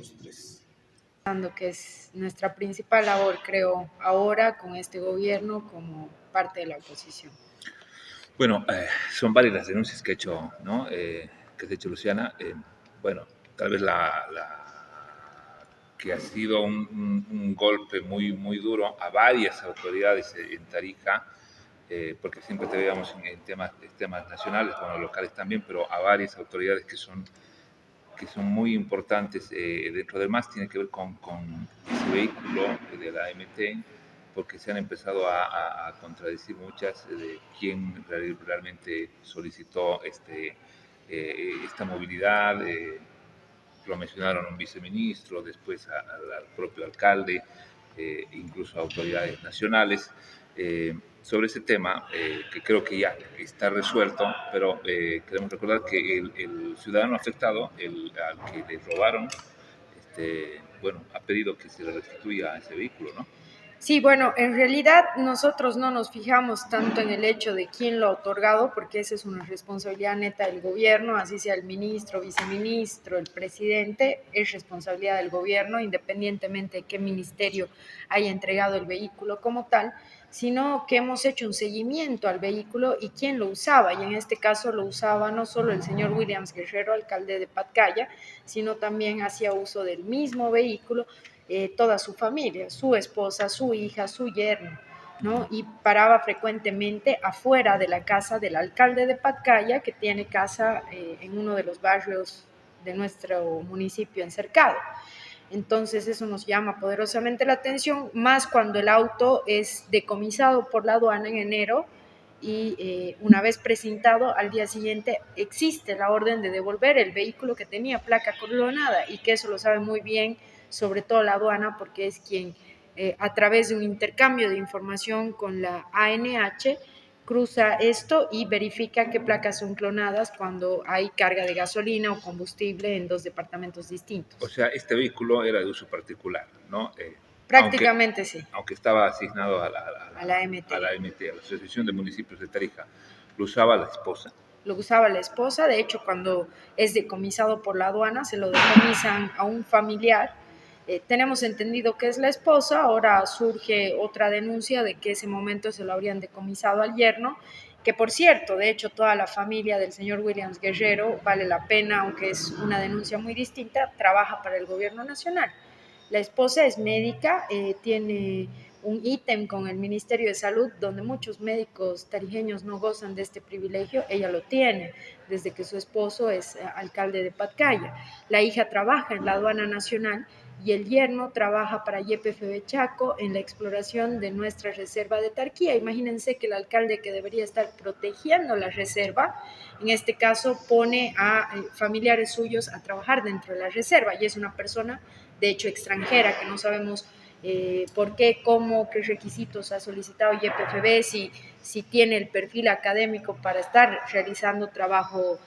los tres. Que es nuestra principal labor, creo, ahora con este gobierno como parte de la oposición. Bueno, son varias las denuncias que ha hecho, ¿no? Que ha hecho Luciana. Bueno, tal vez que ha sido un golpe muy duro a varias autoridades en Tarija, porque siempre te veíamos en temas nacionales, bueno, locales también, pero a varias autoridades que son muy importantes dentro del MAS, tiene que ver con ese vehículo de la AMT, porque se han empezado a contradecir muchas de quién realmente solicitó esta movilidad. Lo mencionaron a un viceministro, después al propio alcalde, incluso a autoridades nacionales. Sobre ese tema, que creo que ya está resuelto, pero queremos recordar que el ciudadano afectado, al que le robaron, bueno, ha pedido que se le restituya ese vehículo, ¿no? Sí, bueno, en realidad nosotros no nos fijamos tanto en el hecho de quién lo ha otorgado, porque esa es una responsabilidad neta del gobierno, así sea el ministro, viceministro, el presidente, es responsabilidad del gobierno, independientemente de qué ministerio haya entregado el vehículo como tal, sino que hemos hecho un seguimiento al vehículo y quién lo usaba, y en este caso lo usaba no solo el señor Williams Guerrero, alcalde de Patcaya, sino también hacía uso del mismo vehículo toda su familia, su esposa, su hija, su yerno, ¿no? Y paraba frecuentemente afuera de la casa del alcalde de Patcaya, que tiene casa en uno de los barrios de nuestro municipio encercado. Entonces eso nos llama poderosamente la atención, más cuando el auto es decomisado por la aduana en enero y una vez presentado al día siguiente existe la orden de devolver el vehículo que tenía placa clonada y que eso lo sabe muy bien sobre todo la aduana porque es quien a través de un intercambio de información con la ANH cruza esto y verifica qué placas son clonadas cuando hay carga de gasolina o combustible en dos departamentos distintos. O sea, este vehículo era de uso particular, ¿no? Prácticamente sí. Aunque estaba asignado a la AMT. a la AMT, a la Asociación de Municipios de Tarija, lo usaba la esposa. Lo usaba la esposa, de hecho cuando es decomisado por la aduana se lo decomisan a un familiar. Tenemos entendido que es la esposa, ahora surge otra denuncia de que ese momento se lo habrían decomisado al yerno, que por cierto, de hecho toda la familia del señor Williams Guerrero, vale la pena, aunque es una denuncia muy distinta, trabaja para el gobierno nacional. La esposa es médica, tiene un ítem con el Ministerio de Salud donde muchos médicos tarijeños no gozan de este privilegio, ella lo tiene desde que su esposo es alcalde de Patcaya. La hija trabaja en la aduana nacional y el yerno trabaja para YPFB Chaco en la exploración de nuestra reserva de Tarquía. Imagínense que el alcalde que debería estar protegiendo la reserva, en este caso pone a familiares suyos a trabajar dentro de la reserva y es una persona de hecho extranjera que no sabemos por qué, cómo, qué requisitos ha solicitado YPFB, si tiene el perfil académico para estar realizando trabajo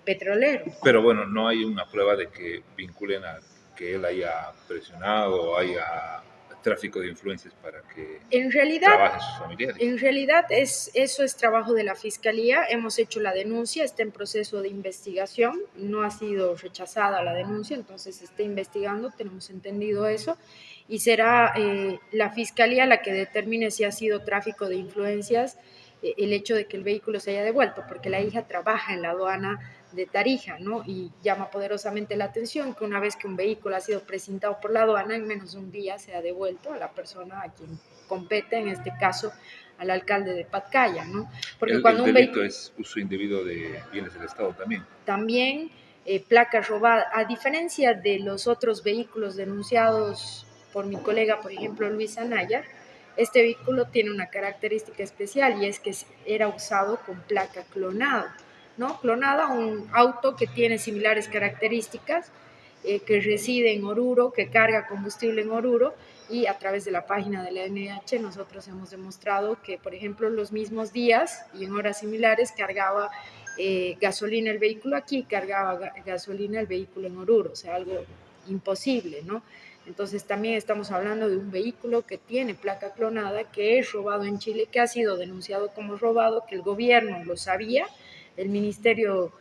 petrolero. Pero bueno, no hay una prueba de que vinculen a que él haya presionado o haya tráfico de influencias para que trabajen sus familiares. En realidad eso es trabajo de la Fiscalía, hemos hecho la denuncia, está en proceso de investigación, no ha sido rechazada la denuncia, entonces se está investigando, tenemos entendido eso, y será la Fiscalía la que determine si ha sido tráfico de influencias el hecho de que el vehículo se haya devuelto, porque la hija trabaja en la aduana de Tarija, ¿no? Y llama poderosamente la atención que una vez que un vehículo ha sido presentado por la aduana, en menos de un día se ha devuelto a la persona a quien compete, en este caso al alcalde de Patcaya, ¿no? Porque cuando el delito es uso indebido de bienes del Estado también. También placas robadas, a diferencia de los otros vehículos denunciados por mi colega, por ejemplo, Luis Anaya, este vehículo tiene una característica especial y es que era usado con placa clonada, ¿no? Clonada, un auto que tiene similares características, que reside en Oruro, que carga combustible en Oruro y a través de la página de la NH nosotros hemos demostrado que, por ejemplo, los mismos días y en horas similares cargaba gasolina el vehículo aquí, cargaba gasolina el vehículo en Oruro, o sea, algo imposible, ¿no? Entonces también estamos hablando de un vehículo que tiene placa clonada, que es robado en Chile, que ha sido denunciado como robado, que el gobierno lo sabía, el Ministerio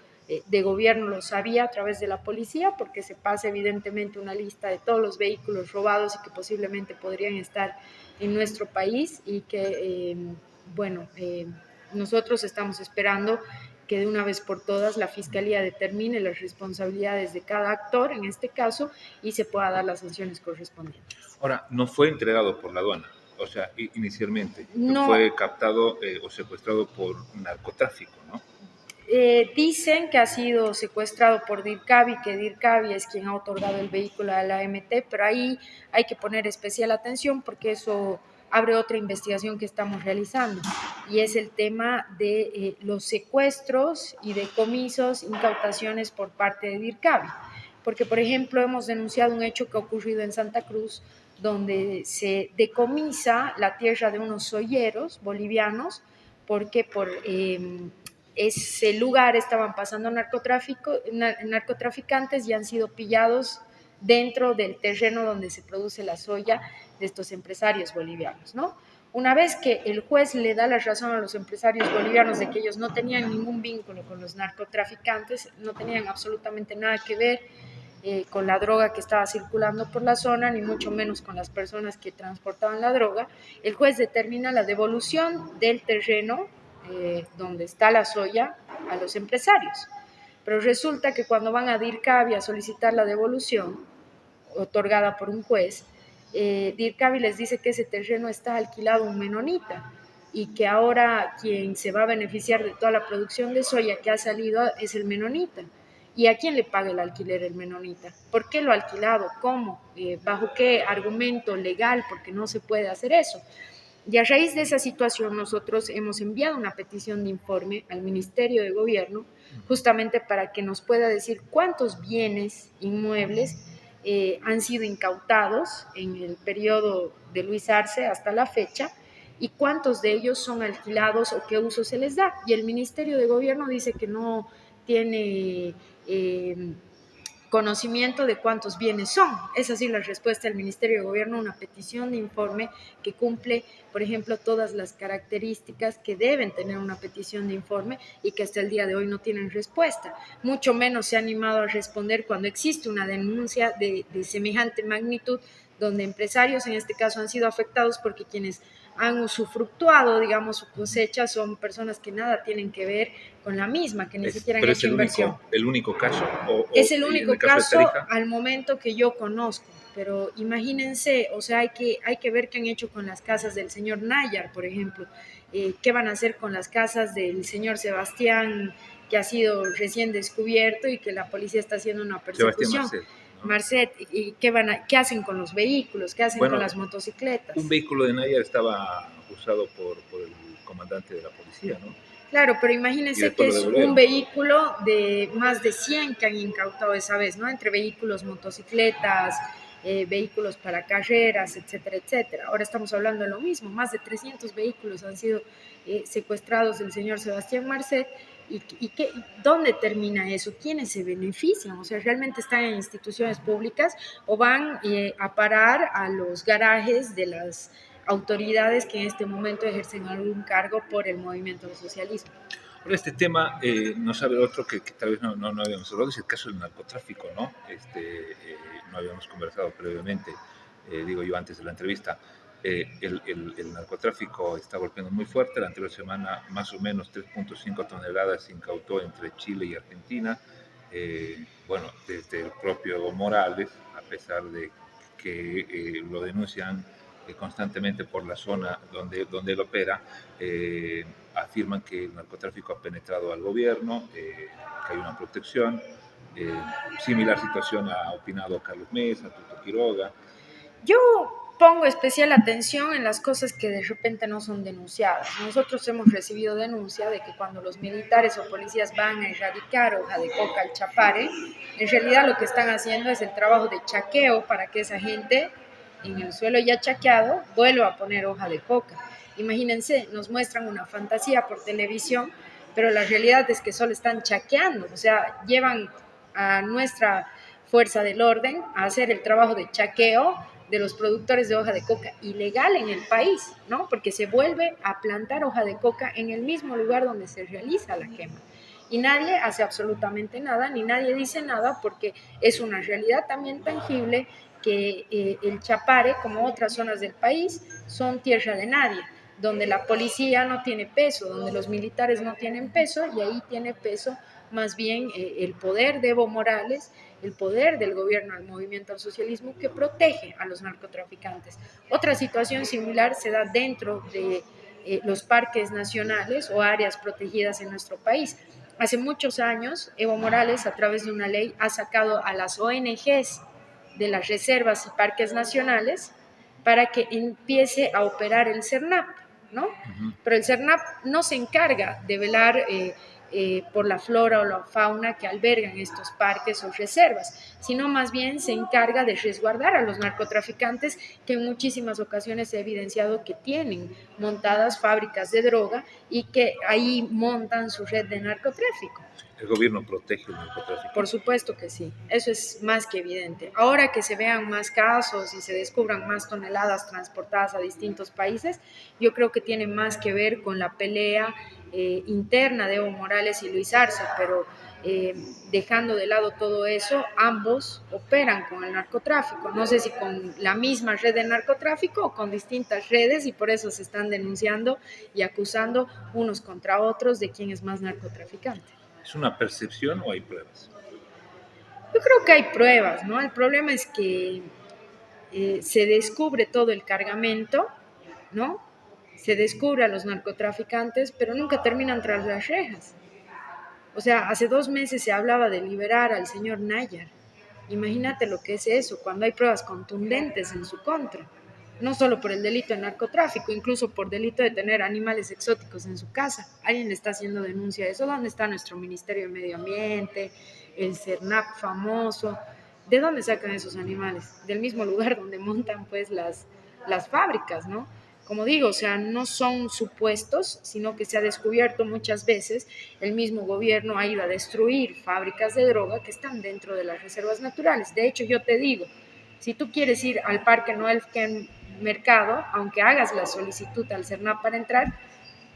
de gobierno lo sabía a través de la policía, porque se pasa evidentemente una lista de todos los vehículos robados y que posiblemente podrían estar en nuestro país y que, nosotros estamos esperando que de una vez por todas la Fiscalía determine las responsabilidades de cada actor, en este caso, y se pueda dar las sanciones correspondientes. Ahora, no fue entregado por la aduana, o sea, inicialmente No, fue captado o secuestrado por narcotráfico, ¿no? Dicen que ha sido secuestrado por DIRCABI, que DIRCABI es quien ha otorgado el vehículo a la AMT, pero ahí hay que poner especial atención porque eso abre otra investigación que estamos realizando, y es el tema de los secuestros y decomisos, incautaciones por parte de DIRCABI. Porque, por ejemplo, hemos denunciado un hecho que ha ocurrido en Santa Cruz, donde se decomisa la tierra de unos solleros bolivianos, porque por ese lugar estaban pasando narcotraficantes y han sido pillados dentro del terreno donde se produce la soya de estos empresarios bolivianos, ¿no? Una vez que el juez le da la razón a los empresarios bolivianos de que ellos no tenían ningún vínculo con los narcotraficantes, no tenían absolutamente nada que ver con la droga que estaba circulando por la zona, ni mucho menos con las personas que transportaban la droga, el juez determina la devolución del terreno donde está la soya a los empresarios. Pero resulta que cuando van a DIRCABI a solicitar la devolución otorgada por un juez, DIRCABI les dice que ese terreno está alquilado a un menonita y que ahora quien se va a beneficiar de toda la producción de soya que ha salido es el menonita. ¿Y a quién le paga el alquiler el menonita? ¿Por qué lo ha alquilado? ¿Cómo? ¿Bajo qué argumento legal? Porque no se puede hacer eso. Y a raíz de esa situación nosotros hemos enviado una petición de informe al Ministerio de Gobierno justamente para que nos pueda decir cuántos bienes inmuebles han sido incautados en el periodo de Luis Arce hasta la fecha y cuántos de ellos son alquilados o qué uso se les da. Y el Ministerio de Gobierno dice que no tiene conocimiento de cuántos bienes son. Es así la respuesta del Ministerio de Gobierno, una petición de informe que cumple, por ejemplo, todas las características que deben tener una petición de informe y que hasta el día de hoy no tienen respuesta. Mucho menos se ha animado a responder cuando existe una denuncia de semejante magnitud, donde empresarios en este caso han sido afectados porque quienes han usufructuado, digamos, su cosecha son personas que nada tienen que ver con la misma, que ni siquiera han hecho inversión. ¿El único caso? Es el único caso al momento que yo conozco, pero imagínense, o sea, hay que ver qué han hecho con las casas del señor Nayar, por ejemplo, qué van a hacer con las casas del señor Sebastián, que ha sido recién descubierto y que la policía está haciendo una persecución. Marcet, ¿y qué hacen con los vehículos? ¿Qué hacen con las motocicletas? Un vehículo de Nayar estaba usado por el comandante de la policía, ¿no? Claro, pero imagínense que es un vehículo de más de 100 que han incautado esa vez, ¿no? Entre vehículos, motocicletas, vehículos para carreras, etcétera, etcétera. Ahora estamos hablando de lo mismo, más de 300 vehículos han sido secuestrados del señor Sebastián Marcet. ¿Dónde termina eso? ¿Quiénes se benefician? O sea, ¿realmente están en instituciones públicas o van a parar a los garajes de las autoridades que en este momento ejercen algún cargo por el movimiento del socialismo? Por este tema nos sabe otro que tal vez no habíamos hablado, es el caso del narcotráfico, ¿no? No habíamos conversado previamente, digo yo antes de la entrevista. El narcotráfico está golpeando muy fuerte. La anterior semana más o menos 3.5 toneladas se incautó entre Chile y Argentina. Desde el propio Evo Morales, a pesar de que lo denuncian constantemente por la zona donde él opera, afirman que el narcotráfico ha penetrado al gobierno, que hay una protección. Similar situación ha opinado Carlos Mesa, Tuto Quiroga. Yo pongo especial atención en las cosas que de repente no son denunciadas. Nosotros hemos recibido denuncia de que cuando los militares o policías van a erradicar hoja de coca al Chapare, en realidad lo que están haciendo es el trabajo de chaqueo para que esa gente en el suelo ya chaqueado vuelva a poner hoja de coca. Imagínense, nos muestran una fantasía por televisión, pero la realidad es que solo están chaqueando, o sea, llevan a nuestra fuerza del orden a hacer el trabajo de chaqueo de los productores de hoja de coca ilegal en el país, ¿no? Porque se vuelve a plantar hoja de coca en el mismo lugar donde se realiza la quema. Y nadie hace absolutamente nada, ni nadie dice nada, porque es una realidad también tangible que el Chapare, como otras zonas del país, son tierra de nadie, donde la policía no tiene peso, donde los militares no tienen peso, y ahí tiene peso más bien el poder de Evo Morales, el poder del gobierno del movimiento al socialismo que protege a los narcotraficantes. Otra situación similar se da dentro de los parques nacionales o áreas protegidas en nuestro país. Hace muchos años, Evo Morales, a través de una ley, ha sacado a las ONGs de las reservas y parques nacionales para que empiece a operar el CERNAP, ¿no? Uh-huh. Pero el CERNAP no se encarga de velar por la flora o la fauna que albergan estos parques o reservas, sino más bien se encarga de resguardar a los narcotraficantes, que en muchísimas ocasiones se ha evidenciado que tienen montadas fábricas de droga y que ahí montan su red de narcotráfico. ¿El gobierno protege el narcotráfico? Por supuesto que sí, eso es más que evidente. Ahora que se vean más casos y se descubran más toneladas transportadas a distintos países, yo creo que tiene más que ver con la pelea interna de Evo Morales y Luis Arce, pero dejando de lado todo eso, ambos operan con el narcotráfico. No sé si con la misma red de narcotráfico o con distintas redes, y por eso se están denunciando y acusando unos contra otros de quién es más narcotraficante. ¿Es una percepción o hay pruebas? Yo creo que hay pruebas, ¿no? El problema es que se descubre todo el cargamento, ¿no? Se descubre a los narcotraficantes, pero nunca terminan tras las rejas. O sea, hace 2 meses se hablaba de liberar al señor Nayar. Imagínate lo que es eso, cuando hay pruebas contundentes en su contra. No solo por el delito de narcotráfico, incluso por delito de tener animales exóticos en su casa. Alguien le está haciendo denuncia de eso. ¿Dónde está nuestro Ministerio de Medio Ambiente, el CERNAP famoso? ¿De dónde sacan esos animales? Del mismo lugar donde montan pues las fábricas, ¿no? Como digo, o sea, no son supuestos, sino que se ha descubierto muchas veces, el mismo gobierno ha ido a destruir fábricas de droga que están dentro de las reservas naturales. De hecho, yo te digo, si tú quieres ir al Parque Noel Mercado, aunque hagas la solicitud al CERNAP para entrar,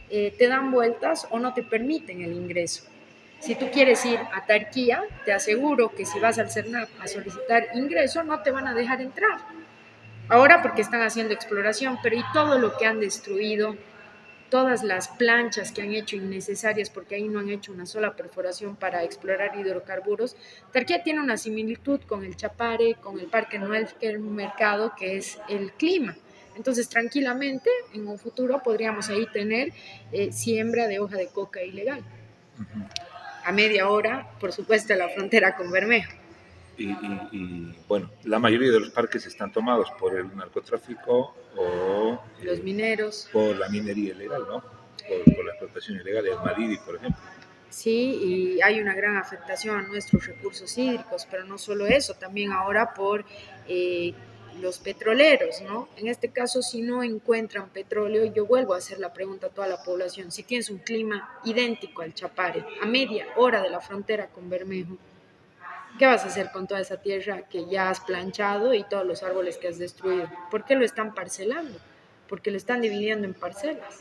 te dan vueltas o no te permiten el ingreso. Si tú quieres ir a Tarquía, te aseguro que si vas al CERNAP a solicitar ingreso, no te van a dejar entrar. Ahora porque están haciendo exploración, pero y todo lo que han destruido, todas las planchas que han hecho innecesarias porque ahí no han hecho una sola perforación para explorar hidrocarburos. Tarquía tiene una similitud con el Chapare, con el Parque Noel Mercado, que es el clima. Entonces, tranquilamente, en un futuro podríamos ahí tener siembra de hoja de coca ilegal. Uh-huh. A media hora, por supuesto, la frontera con Bermejo. Y bueno, la mayoría de los parques están tomados por el narcotráfico o los mineros, por la minería ilegal, ¿no? Por la explotación ilegal del Madidi, por ejemplo. Sí, y hay una gran afectación a nuestros recursos hídricos, pero no solo eso, también ahora por los petroleros, ¿no? En este caso, si no encuentran petróleo, yo vuelvo a hacer la pregunta a toda la población: si tienes un clima idéntico al Chapare, a media hora de la frontera con Bermejo, ¿qué vas a hacer con toda esa tierra que ya has planchado y todos los árboles que has destruido? ¿Por qué lo están parcelando? Porque lo están dividiendo en parcelas.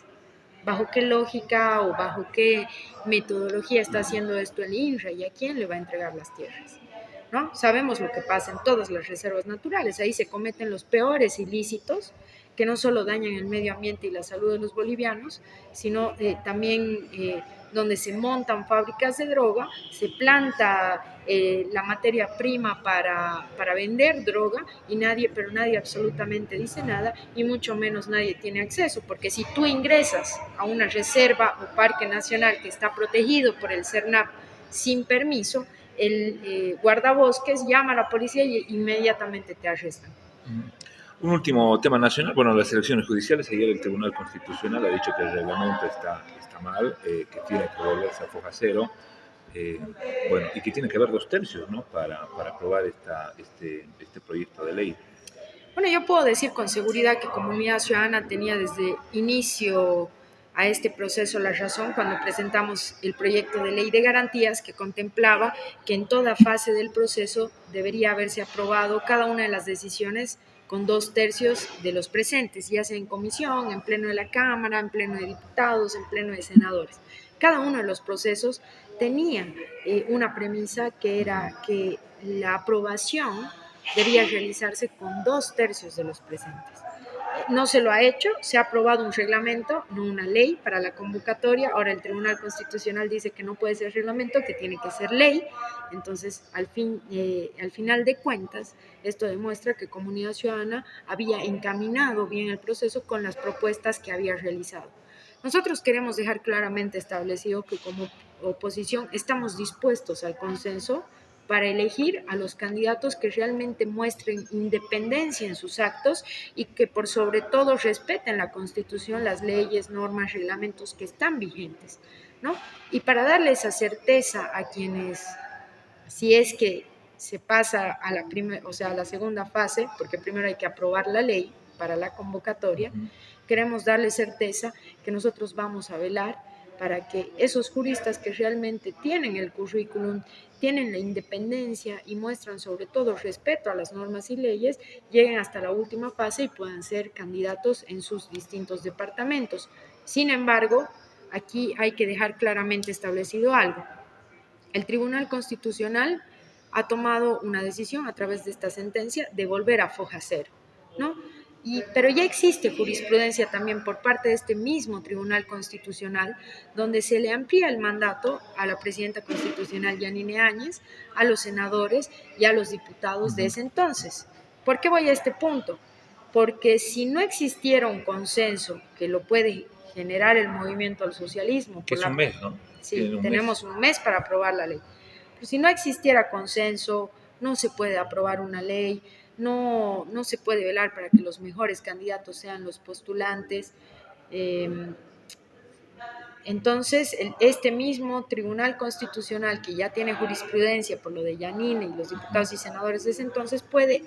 ¿Bajo qué lógica o bajo qué metodología está haciendo esto el INRA y a quién le va a entregar las tierras? ¿No? Sabemos lo que pasa en todas las reservas naturales. Ahí se cometen los peores ilícitos que no solo dañan el medio ambiente y la salud de los bolivianos, sino también donde se montan fábricas de droga, se planta la materia prima para vender droga y pero nadie absolutamente dice nada, y mucho menos nadie tiene acceso, porque si tú ingresas a una reserva o parque nacional que está protegido por el CERNAP sin permiso, el guardabosques llama a la policía y inmediatamente te arrestan. Un último tema nacional, bueno, las elecciones judiciales. Ayer el Tribunal Constitucional ha dicho que el reglamento está mal, que tiene que volverse a foja cero, bueno, y que tiene que haber 2/3, ¿no? para aprobar este proyecto de ley. Bueno, yo puedo decir con seguridad que Comunidad Ciudadana tenía desde inicio a este proceso la razón cuando presentamos el proyecto de ley de garantías, que contemplaba que en toda fase del proceso debería haberse aprobado cada una de las decisiones con 2/3 de los presentes, ya sea en comisión, en pleno de la Cámara, en pleno de diputados, en pleno de senadores. Cada uno de los procesos tenía una premisa que era que la aprobación debía realizarse con 2/3 de los presentes. No se lo ha hecho, se ha aprobado un reglamento, no una ley para la convocatoria. Ahora el Tribunal Constitucional dice que no puede ser reglamento, que tiene que ser ley. Entonces, al final de cuentas, esto demuestra que Comunidad Ciudadana había encaminado bien el proceso con las propuestas que había realizado. Nosotros queremos dejar claramente establecido que como oposición estamos dispuestos al consenso para elegir a los candidatos que realmente muestren independencia en sus actos y que por sobre todo respeten la Constitución, las leyes, normas, reglamentos que están vigentes, ¿no? Y para darle esa certeza a quienes, si es que se pasa a a la segunda fase, porque primero hay que aprobar la ley para la convocatoria, queremos darle certeza que nosotros vamos a velar para que esos juristas que realmente tienen el currículum, tienen la independencia y muestran sobre todo respeto a las normas y leyes, lleguen hasta la última fase y puedan ser candidatos en sus distintos departamentos. Sin embargo, aquí hay que dejar claramente establecido algo. El Tribunal Constitucional ha tomado una decisión a través de esta sentencia de volver a foja cero, ¿no? Pero ya existe jurisprudencia también por parte de este mismo Tribunal Constitucional, donde se le amplía el mandato a la presidenta constitucional Yanine Áñez, a los senadores y a los diputados de ese entonces. ¿Por qué voy a este punto? Porque si no existiera un consenso que lo puede generar el movimiento al socialismo, que es un mes, ¿no? Sí, tenemos un mes para aprobar la ley. Pero si no existiera consenso, no se puede aprobar una ley, no se puede velar para que los mejores candidatos sean los postulantes. Entonces, este mismo Tribunal Constitucional, que ya tiene jurisprudencia por lo de Yanine y los diputados y senadores de ese entonces, puede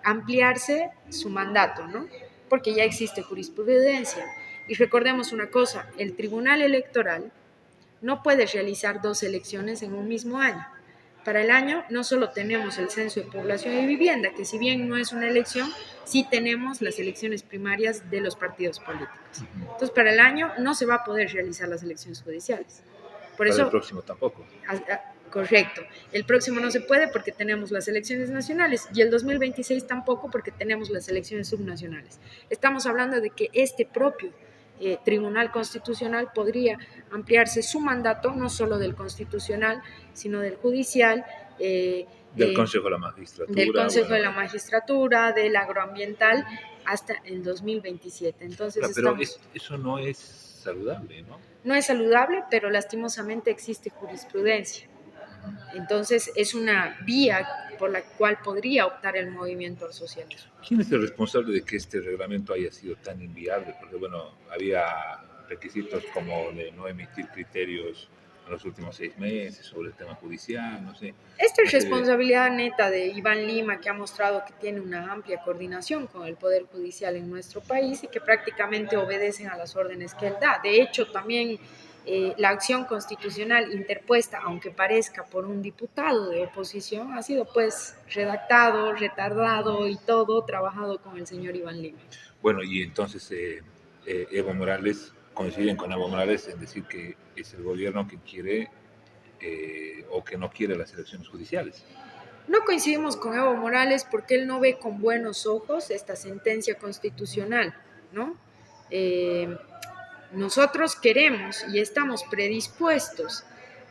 ampliarse su mandato, ¿no? Porque ya existe jurisprudencia. Y recordemos una cosa, el Tribunal Electoral no puede realizar 2 elecciones en un mismo año. Para el año no solo tenemos el censo de población y vivienda, que si bien no es una elección, sí tenemos las elecciones primarias de los partidos políticos. Entonces, para el año no se va a poder realizar las elecciones judiciales. Por eso, el próximo tampoco. Correcto. El próximo no se puede porque tenemos las elecciones nacionales y el 2026 tampoco porque tenemos las elecciones subnacionales. Estamos hablando de que este propio Tribunal Constitucional podría ampliarse su mandato, no solo del constitucional, sino del judicial, del Consejo de la Magistratura. Del Consejo de la Magistratura, del agroambiental, hasta el 2027. Entonces, pero eso no es saludable, ¿no? No es saludable, pero lastimosamente existe jurisprudencia. Entonces, es una vía por la cual podría optar el movimiento al socialismo. ¿Quién es el responsable de que este reglamento haya sido tan inviable? Porque, bueno, había requisitos como de no emitir criterios en los últimos 6 meses sobre el tema judicial, no sé. Esta es responsabilidad neta de Iván Lima, que ha mostrado que tiene una amplia coordinación con el Poder Judicial en nuestro país y que prácticamente obedecen a las órdenes que él da. De hecho, también la acción constitucional interpuesta, aunque parezca por un diputado de oposición, ha sido pues redactado, retardado y todo trabajado con el señor Iván Lima. Bueno, y entonces Evo Morales, coinciden con Evo Morales en decir que es el gobierno que quiere o que no quiere las elecciones judiciales. No coincidimos con Evo Morales porque él no ve con buenos ojos esta sentencia constitucional, ¿no? Nosotros queremos y estamos predispuestos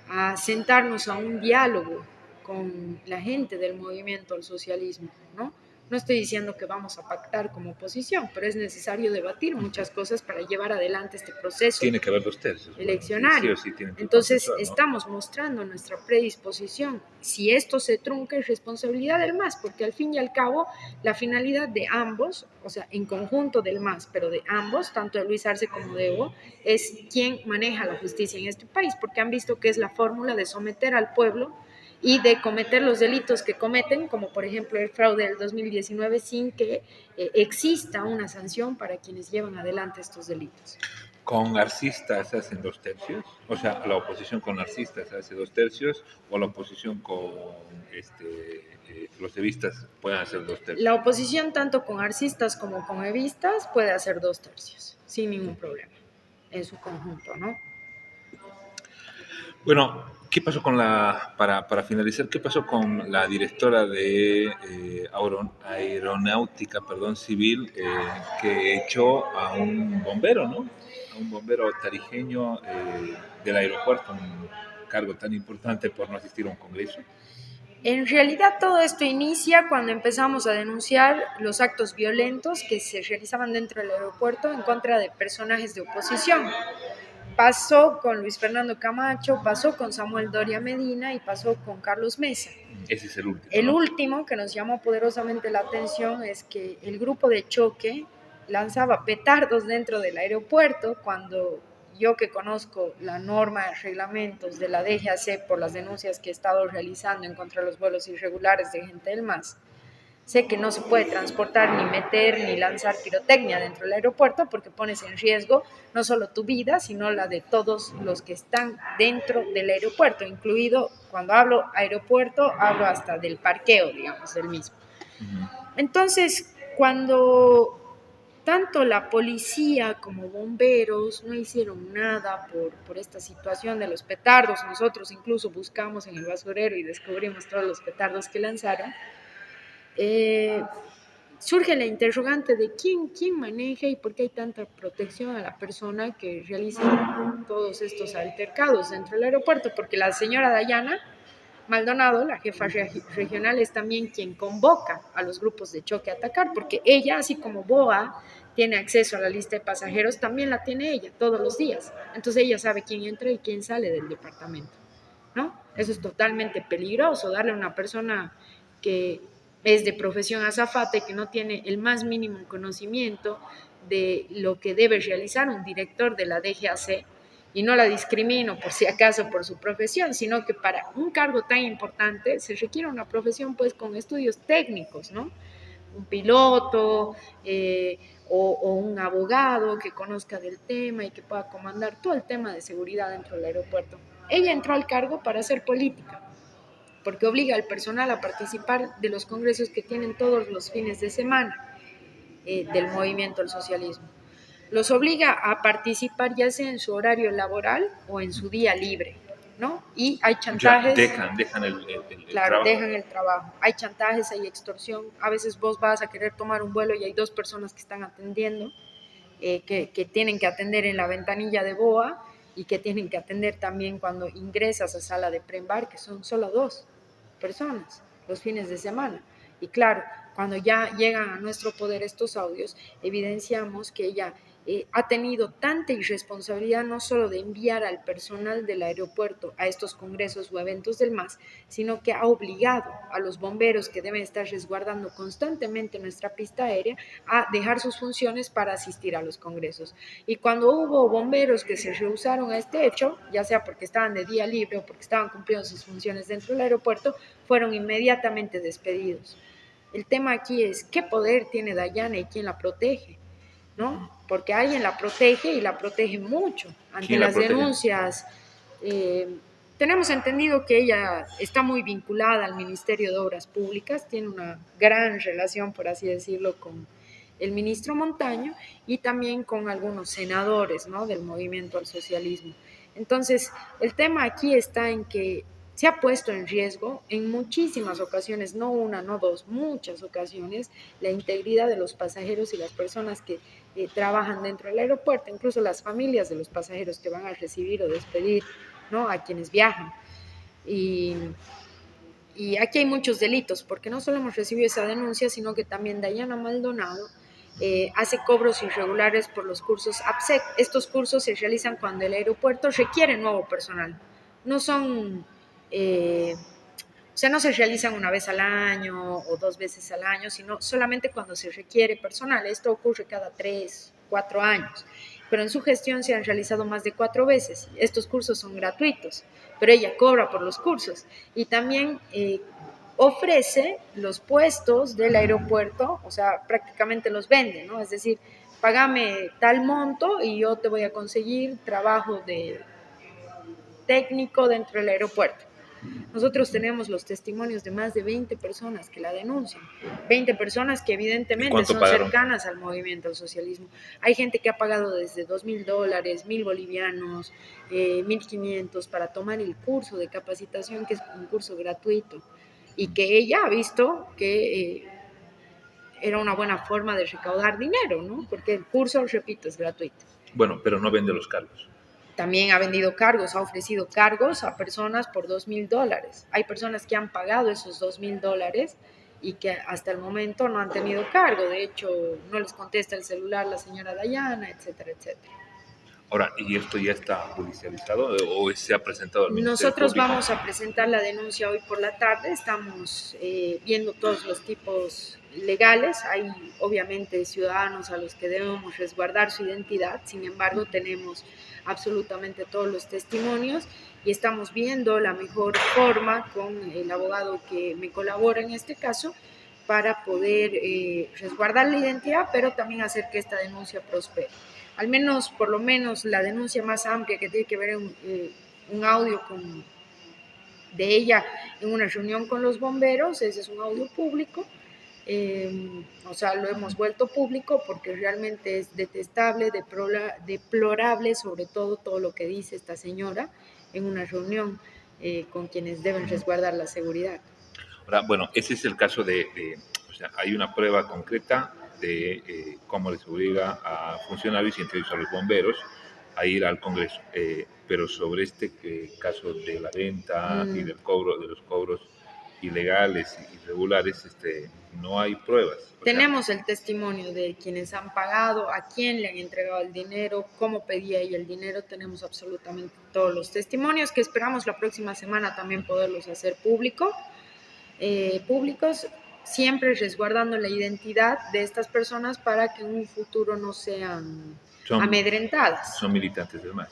a sentarnos a un diálogo con la gente del movimiento al socialismo, ¿no? No estoy diciendo que vamos a pactar como oposición, pero es necesario debatir muchas cosas para llevar adelante este proceso. Tiene que haber 2/3 eleccionario. Sí, Entonces, estamos mostrando nuestra predisposición. Si esto se trunca, es responsabilidad del MAS, porque al fin y al cabo, la finalidad de ambos, o sea, en conjunto del MAS, pero de ambos, tanto de Luis Arce como de Evo, es quien maneja la justicia en este país, porque han visto que es la fórmula de someter al pueblo y de cometer los delitos que cometen, como por ejemplo el fraude del 2019, sin que exista una sanción para quienes llevan adelante estos delitos. ¿Con arcistas se hacen 2/3? O sea, la oposición con arcistas se hace 2/3 o la oposición con los evistas pueden hacer 2/3. La oposición tanto con arcistas como con evistas puede hacer 2/3, sin ningún problema, en su conjunto, ¿no? Bueno, ¿qué pasó con para finalizar, qué pasó con la directora de aeronáutica, perdón, civil, que echó a un bombero, ¿no? A un bombero tarijeño del aeropuerto, un cargo tan importante por no asistir a un congreso? En realidad todo esto inicia cuando empezamos a denunciar los actos violentos que se realizaban dentro del aeropuerto en contra de personajes de oposición. Pasó con Luis Fernando Camacho, pasó con Samuel Doria Medina y pasó con Carlos Mesa. Ese es el último, El ¿no? último que nos llamó poderosamente la atención es que el grupo de choque lanzaba petardos dentro del aeropuerto cuando yo, que conozco la norma de reglamentos de la DGAC por las denuncias que he estado realizando en contra de los vuelos irregulares de gente del MAS, sé que no se puede transportar, ni meter, ni lanzar pirotecnia dentro del aeropuerto porque pones en riesgo no solo tu vida, sino la de todos los que están dentro del aeropuerto, incluido, cuando hablo aeropuerto, hablo hasta del parqueo, digamos, del mismo. Entonces, cuando tanto la policía como bomberos no hicieron nada por esta situación de los petardos, nosotros incluso buscamos en el basurero y descubrimos todos los petardos que lanzaron, eh, surge la interrogante de quién maneja y por qué hay tanta protección a la persona que realiza todos estos altercados dentro del aeropuerto, porque la señora Dayana Maldonado, la jefa regional, es también quien convoca a los grupos de choque a atacar, porque ella, así como BOA tiene acceso a la lista de pasajeros, también la tiene ella todos los días. Entonces ella sabe quién entra y quién sale del departamento, ¿no? Eso es totalmente peligroso, darle a una persona que es de profesión azafata y que no tiene el más mínimo conocimiento de lo que debe realizar un director de la DGAC, y no la discrimino por si acaso por su profesión, sino que para un cargo tan importante se requiere una profesión pues con estudios técnicos, ¿no? Un piloto o un abogado que conozca del tema y que pueda comandar todo el tema de seguridad dentro del aeropuerto. Ella entró al cargo para hacer política, porque obliga al personal a participar de los congresos que tienen todos los fines de semana del movimiento al socialismo. Los obliga a participar ya sea en su horario laboral o en su día libre, ¿no? Y hay Ya chantajes. dejan Claro, trabajo. dejan el trabajo. Hay chantajes, hay extorsión. A veces vos vas a querer tomar un vuelo y hay dos personas que están atendiendo, que tienen que atender en la ventanilla de BOA y que tienen que atender también cuando ingresas a sala de pre-embarque. Son solo dos personas los fines de semana. Y claro, cuando ya llegan a nuestro poder estos audios, evidenciamos que ella ha tenido tanta irresponsabilidad no solo de enviar al personal del aeropuerto a estos congresos o eventos del MAS, sino que ha obligado a los bomberos que deben estar resguardando constantemente nuestra pista aérea a dejar sus funciones para asistir a los congresos. Y cuando hubo bomberos que se rehusaron a este hecho, ya sea porque estaban de día libre o porque estaban cumpliendo sus funciones dentro del aeropuerto, fueron inmediatamente despedidos. El tema aquí es qué poder tiene Dayana y quién la protege, ¿no? Porque alguien la protege y la protege mucho ante ¿Quién la las protege? denuncias. Tenemos entendido que ella está muy vinculada al Ministerio de Obras Públicas, tiene una gran relación, por así decirlo, con el ministro Montaño y también con algunos senadores, ¿no?, del movimiento al socialismo. Entonces, el tema aquí está en que se ha puesto en riesgo en muchísimas ocasiones, no una, no dos, muchas ocasiones, la integridad de los pasajeros y las personas que trabajan dentro del aeropuerto, incluso las familias de los pasajeros que van a recibir o despedir, ¿no?, a quienes viajan. Y, y aquí hay muchos delitos, porque no solo hemos recibido esa denuncia, sino que también Dayana Maldonado hace cobros irregulares por los cursos APSEC. Estos cursos se realizan cuando el aeropuerto requiere nuevo personal. No son, o sea, no se realizan una vez al año o dos veces al año, sino solamente cuando se requiere personal. Esto ocurre cada 3, 4 años. Pero en su gestión se han realizado más de 4 veces. Estos cursos son gratuitos, pero ella cobra por los cursos. Y también ofrece los puestos del aeropuerto, o sea, prácticamente los vende, ¿no? Es decir, págame tal monto y yo te voy a conseguir trabajo de técnico dentro del aeropuerto. Nosotros tenemos los testimonios de más de 20 personas que la denuncian, 20 personas que evidentemente son pagaron? cercanas al movimiento al socialismo. Hay gente que ha pagado desde $2,000, 1,000 bolivianos, 1,500 para tomar el curso de capacitación, que es un curso gratuito, y que ella ha visto que era una buena forma de recaudar dinero, ¿no? Porque el curso, repito, es gratuito. Bueno, pero no vende los cargos. También ha vendido cargos, ha ofrecido cargos a personas por $2,000. Hay personas que han pagado esos $2,000 y que hasta el momento no han tenido cargo. De hecho, no les contesta el celular la señora Dayana, etcétera, etcétera. Ahora, ¿y esto ya está judicializado o se ha presentado al Ministerio Nosotros Público? vamos a presentar la denuncia hoy por la tarde. Estamos viendo todos los tipos legales. Hay obviamente ciudadanos a los que debemos resguardar su identidad. Sin embargo, tenemos absolutamente todos los testimonios y estamos viendo la mejor forma con el abogado que me colabora en este caso para poder resguardar la identidad, pero también hacer que esta denuncia prospere. Al menos, por lo menos, la denuncia más amplia que tiene que ver un audio de ella en una reunión con los bomberos, ese es un audio público, o sea, lo hemos vuelto público porque realmente es detestable, deplorable, sobre todo lo que dice esta señora en una reunión con quienes deben resguardar la seguridad. Ahora, bueno, ese es el caso o sea, hay una prueba concreta de cómo les obliga a funcionarios y entre ellos a los bomberos a ir al Congreso. Pero sobre este caso de la venta y del cobro, de los cobros ilegales y irregulares, no hay pruebas. Tenemos el testimonio de quienes han pagado, a quién le han entregado el dinero, cómo pedía ella el dinero. Tenemos absolutamente todos los testimonios que esperamos la próxima semana también poderlos hacer públicos, siempre resguardando la identidad de estas personas para que en un futuro no sean amedrentadas. ¿Son militantes del MAS?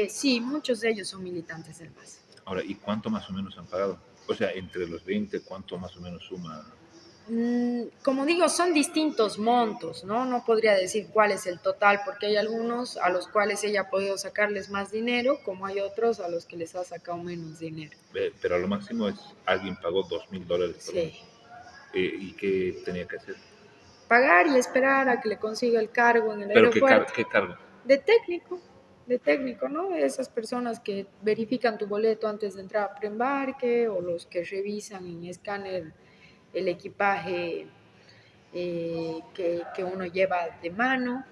Sí, muchos de ellos son militantes del MAS. Ahora, ¿y cuánto más o menos han pagado? O sea, entre los 20, ¿cuánto más o menos suma? Como digo, son distintos montos, ¿no? No podría decir cuál es el total, porque hay algunos a los cuales ella ha podido sacarles más dinero, como hay otros a los que les ha sacado menos dinero. Pero a lo máximo alguien pagó $2,000. Sí. ¿Y qué tenía que hacer? Pagar y esperar a que le consiga el cargo en el aeropuerto. ¿Qué cargo? De técnico, ¿no? Esas personas que verifican tu boleto antes de entrar a preembarque o los que revisan en escáner el equipaje que uno lleva de mano.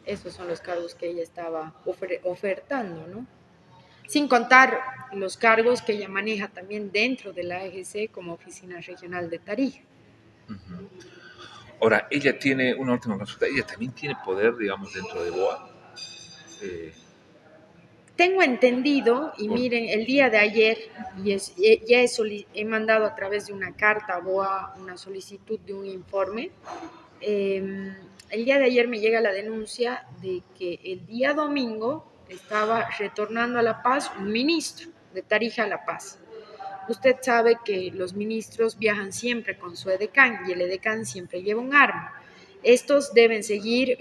Esos son los cargos que ella estaba ofertando, ¿no? Sin contar los cargos que ella maneja también dentro de la EGC como oficina regional de Tarija. Uh-huh. Ahora, ella tiene una última consulta, ella también tiene poder, digamos, dentro de BOA. Tengo entendido, y miren, el día de ayer ya he mandado a través de una carta a BOA una solicitud de un informe. El día de ayer me llega la denuncia de que el día domingo estaba retornando a La Paz un ministro de Tarija a La Paz. Usted sabe que los ministros viajan siempre con su edecán y el edecán siempre lleva un arma. Estos deben seguir...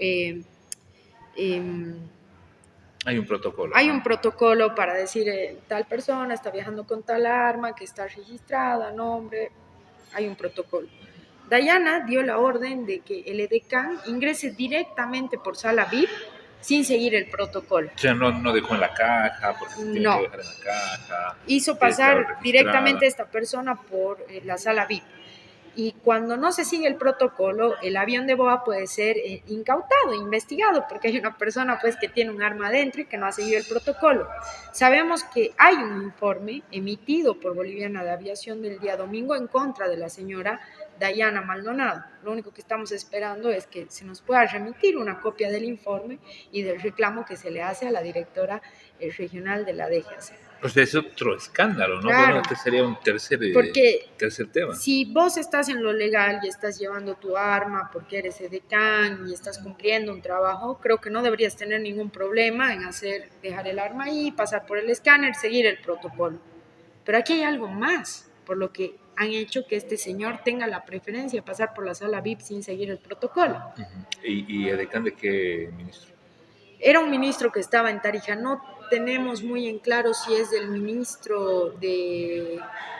Hay un protocolo. Hay un protocolo para decir tal persona está viajando con tal arma, que está registrada, nombre, hay un protocolo. Dayana dio la orden de que el edecán ingrese directamente por sala VIP sin seguir el protocolo. O sea, no dejó en la caja, porque se tiene que dejar en la caja. Hizo pasar directamente a esta persona por la sala VIP. Y cuando no se sigue el protocolo, el avión de BOA puede ser incautado, investigado, porque hay una persona pues que tiene un arma adentro y que no ha seguido el protocolo. Sabemos que hay un informe emitido por Boliviana de Aviación del día domingo en contra de la señora Dayana Maldonado. Lo único que estamos esperando es que se nos pueda remitir una copia del informe y del reclamo que se le hace a la directora regional de la DGAC. Pues es otro escándalo, ¿no? Claro, bueno, este sería un tercer tema. Si vos estás en lo legal y estás llevando tu arma porque eres edecán y estás cumpliendo un trabajo, creo que no deberías tener ningún problema en dejar el arma ahí, pasar por el escáner, seguir el protocolo. Pero aquí hay algo más, por lo que han hecho que este señor tenga la preferencia de pasar por la sala VIP sin seguir el protocolo. Uh-huh. ¿Y edecán de qué ministro? Era un ministro que estaba en Tarija, no tenemos muy en claro si es del ministro de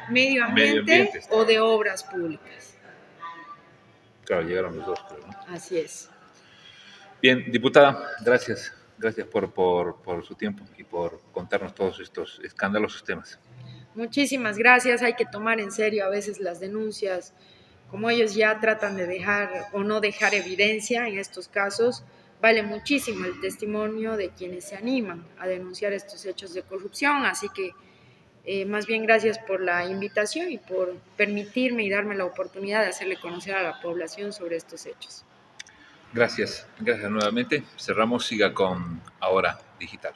Medio Medio Ambiente ambiente. o de Obras Públicas. Claro, llegaron los dos, creo, ¿no? Así es. Bien, diputada, gracias. Gracias por su tiempo y por contarnos todos estos escandalosos temas. Muchísimas gracias. Hay que tomar en serio a veces las denuncias, como ellos ya tratan de dejar o no dejar evidencia en estos casos. Vale muchísimo el testimonio de quienes se animan a denunciar estos hechos de corrupción, así que más bien gracias por la invitación y por permitirme y darme la oportunidad de hacerle conocer a la población sobre estos hechos. Gracias, gracias nuevamente. Cerramos, siga con Ahora Digital.